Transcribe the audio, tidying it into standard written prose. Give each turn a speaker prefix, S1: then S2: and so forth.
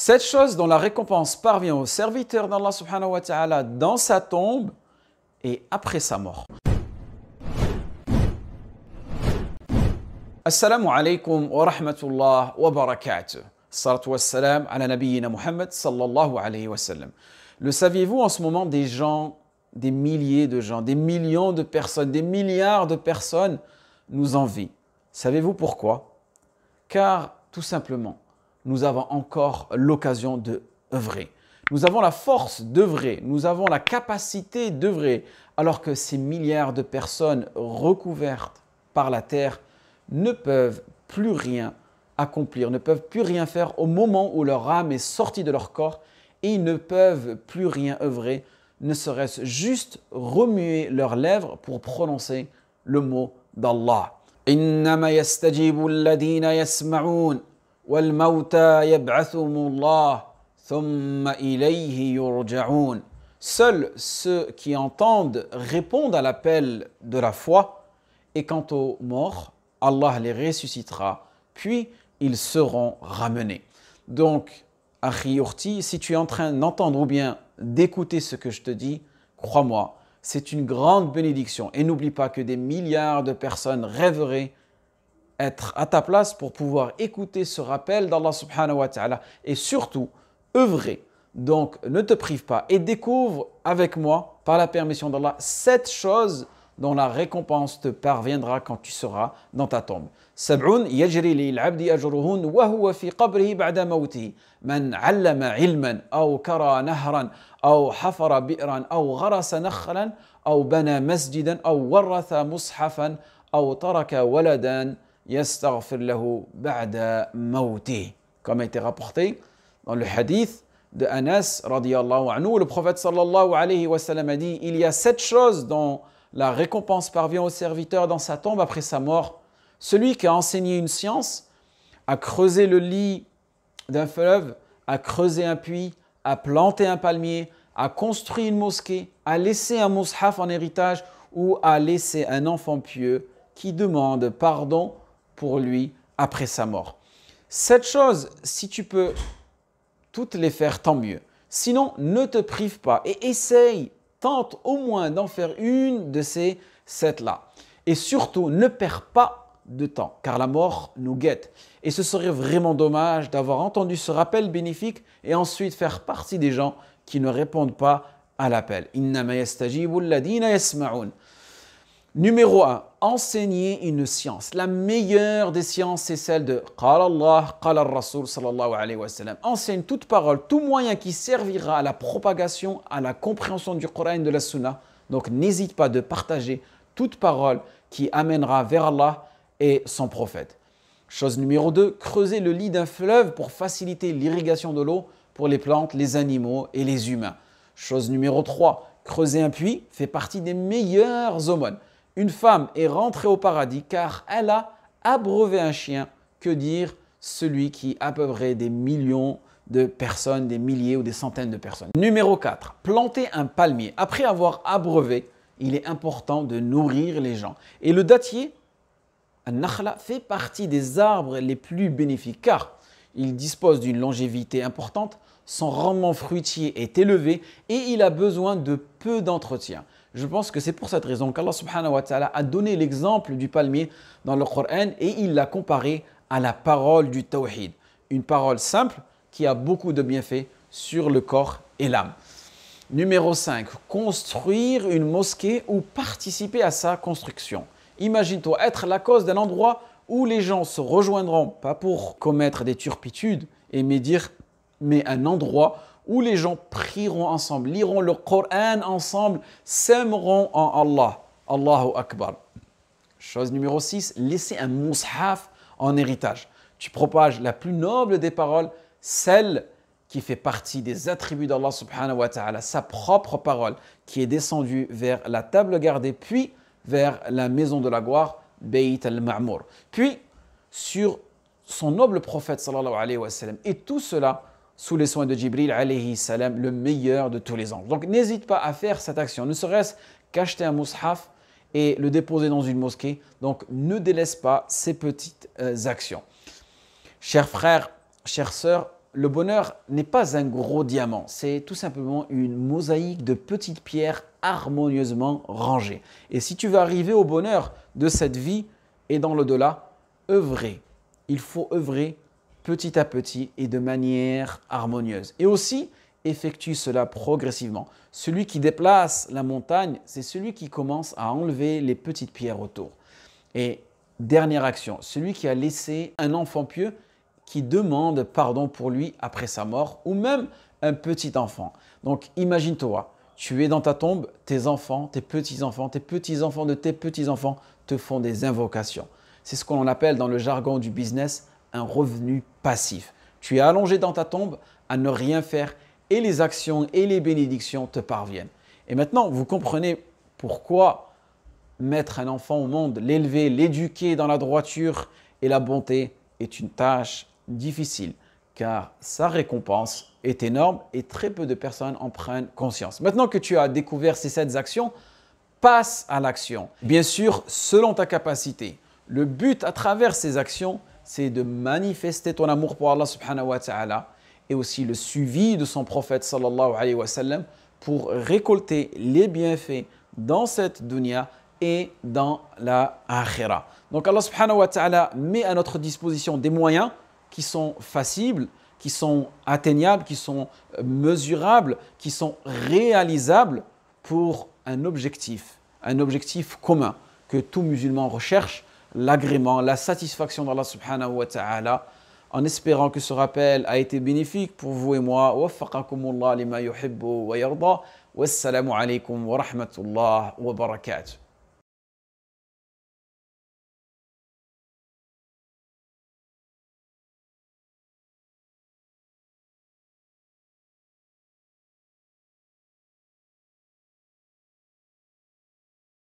S1: Cette chose dont la récompense parvient au serviteur d'Allah subhanahu wa ta'ala dans sa tombe et après sa mort. Assalamu alaikum wa rahmatullah wa barakatuh. Salatu wassalam ala nabiyyina Muhammad sallallahu alayhi wa sallam. Le saviez-vous, en ce moment, des gens, des milliers de gens, des millions de personnes, des milliards de personnes nous envient. Savez-vous pourquoi? Car, tout simplement, nous avons encore l'occasion d'œuvrer. Nous avons la force d'œuvrer, nous avons la capacité d'œuvrer, alors que ces milliards de personnes recouvertes par la terre ne peuvent plus rien accomplir, ne peuvent plus rien faire au moment où leur âme est sortie de leur corps et ils ne peuvent plus rien œuvrer, ne serait-ce juste remuer leurs lèvres pour prononcer le mot d'Allah. Innama yastajibu alladhina yasma'un wal mawta yab'athumullah thumma ilayhi yurja'un. Seuls ceux qui entendent répondent à l'appel de la foi, et quant aux morts, Allah les ressuscitera, puis ils seront ramenés. Donc, Akhi Yurti, si tu es en train d'entendre ou bien d'écouter ce que je te dis, crois-moi, c'est une grande bénédiction. Et n'oublie pas que des milliards de personnes rêveraient être à ta place pour pouvoir écouter ce rappel d'Allah subhanahu wa ta'ala et surtout œuvrer. Donc, ne te prive pas et découvre avec moi, par la permission d'Allah, 7 choses dont la récompense te parviendra quand tu seras dans ta tombe. سبع يجري للعبد أجرهن وهو في قبره بعد موته من علم علما أو كرى نهرا أو حفر بئرا أو غرس نخلا أو بنى مسجدا أو ورث مصحفا أو ترك ولدا يستغفر له بعد موته. Comme a été rapporté dans le hadith de Anas radiyallahu anhu, le prophète sallallahu alayhi wa sallam a dit: il y a 7 choses dont la récompense parvient au serviteur dans sa tombe après sa mort. Celui qui a enseigné une science, a creusé le lit d'un fleuve, a creusé un puits, a planté un palmier, a construit une mosquée, a laissé un mushaf en héritage ou a laissé un enfant pieux qui demande pardon pour lui après sa mort. Cette chose, si tu peux toutes les faire, tant mieux. Sinon, ne te prive pas et essaye, tente au moins d'en faire une de ces 7-là. Et surtout, ne perds pas de temps, car la mort nous guette. Et ce serait vraiment dommage d'avoir entendu ce rappel bénéfique et ensuite faire partie des gens qui ne répondent pas à l'appel. Innama yastajibu alladhina yasma'un. Numéro 1, enseigner une science. La meilleure des sciences, c'est celle de Qala Allah, Qala Rasul sallallahu alayhi wa sallam. Enseigne toute parole, tout moyen qui servira à la propagation, à la compréhension du Coran et de la Sunna. Donc n'hésite pas de partager toute parole qui amènera vers Allah et son prophète. Chose numéro 2, creuser le lit d'un fleuve pour faciliter l'irrigation de l'eau pour les plantes, les animaux et les humains. Chose numéro 3, creuser un puits fait partie des meilleures aumônes. Une femme est rentrée au paradis car elle a abreuvé un chien. Que dire celui qui abreuverait des millions de personnes, des milliers ou des centaines de personnes. Numéro 4, planter un palmier. Après avoir abreuvé, il est important de nourrir les gens. Et le dattier, An-Nakhla, fait partie des arbres les plus bénéfiques car il dispose d'une longévité importante, son rendement fruitier est élevé et il a besoin de peu d'entretien. Je pense que c'est pour cette raison qu'Allah subhanahu wa ta'ala a donné l'exemple du palmier dans le Coran et il l'a comparé à la parole du tawhid. Une parole simple qui a beaucoup de bienfaits sur le corps et l'âme. Numéro 5, construire une mosquée ou participer à sa construction. Imagine-toi être la cause d'un endroit où les gens se rejoindront, pas pour commettre des turpitudes, mais un endroit où les gens prieront ensemble, liront le Coran ensemble, s'aimeront en Allah. Allahu Akbar. Chose numéro 6, laisser un mushaf en héritage. Tu propages la plus noble des paroles, celle qui fait partie des attributs d'Allah subhanahu wa ta'ala, sa propre parole qui est descendue vers la table gardée, puis vers la maison de la gloire, Bayt al-Ma'mour. Puis, sur son noble prophète sallallahu alayhi wa sallam. Et tout cela sous les soins de Jibril alayhi salam, le meilleur de tous les anges. Donc, n'hésite pas à faire cette action, ne serait-ce qu'acheter un mushaf et le déposer dans une mosquée. Donc, ne délaisse pas ces petites actions. Chers frères, chères sœurs, le bonheur n'est pas un gros diamant, c'est tout simplement une mosaïque de petites pierres harmonieusement rangées. Et si tu veux arriver au bonheur de cette vie et dans l'au-delà, œuvrer. Il faut œuvrer petit à petit et de manière harmonieuse. Et aussi, effectue cela progressivement. Celui qui déplace la montagne, c'est celui qui commence à enlever les petites pierres autour. Et dernière action, celui qui a laissé un enfant pieux qui demande pardon pour lui après sa mort, ou même un petit enfant. Donc imagine-toi, tu es dans ta tombe, tes enfants, tes petits-enfants de tes petits-enfants te font des invocations. C'est ce qu'on appelle dans le jargon du business un revenu passif. Tu es allongé dans ta tombe à ne rien faire et les actions et les bénédictions te parviennent. Et maintenant, vous comprenez pourquoi mettre un enfant au monde, l'élever, l'éduquer dans la droiture et la bonté est une tâche difficile, car sa récompense est énorme et très peu de personnes en prennent conscience. Maintenant que tu as découvert ces 7 actions, passe à l'action. Bien sûr, selon ta capacité. Le but à travers ces actions, c'est de manifester ton amour pour Allah subhanahu wa ta'ala et aussi le suivi de son prophète sallallahu alayhi wa sallam pour récolter les bienfaits dans cette dunya et dans la akhira. Donc Allah subhanahu wa ta'ala met à notre disposition des moyens qui sont faciles, qui sont atteignables, qui sont mesurables, qui sont réalisables pour un objectif commun que tout musulman recherche, l'agrément, la satisfaction d'Allah subhanahu wa ta'ala, en espérant que ce rappel a été bénéfique pour vous et moi. Waffaqakumullah lima yuhibbu wa yarda. Wassalamu alaikum wa rahmatullah wa barakatuh.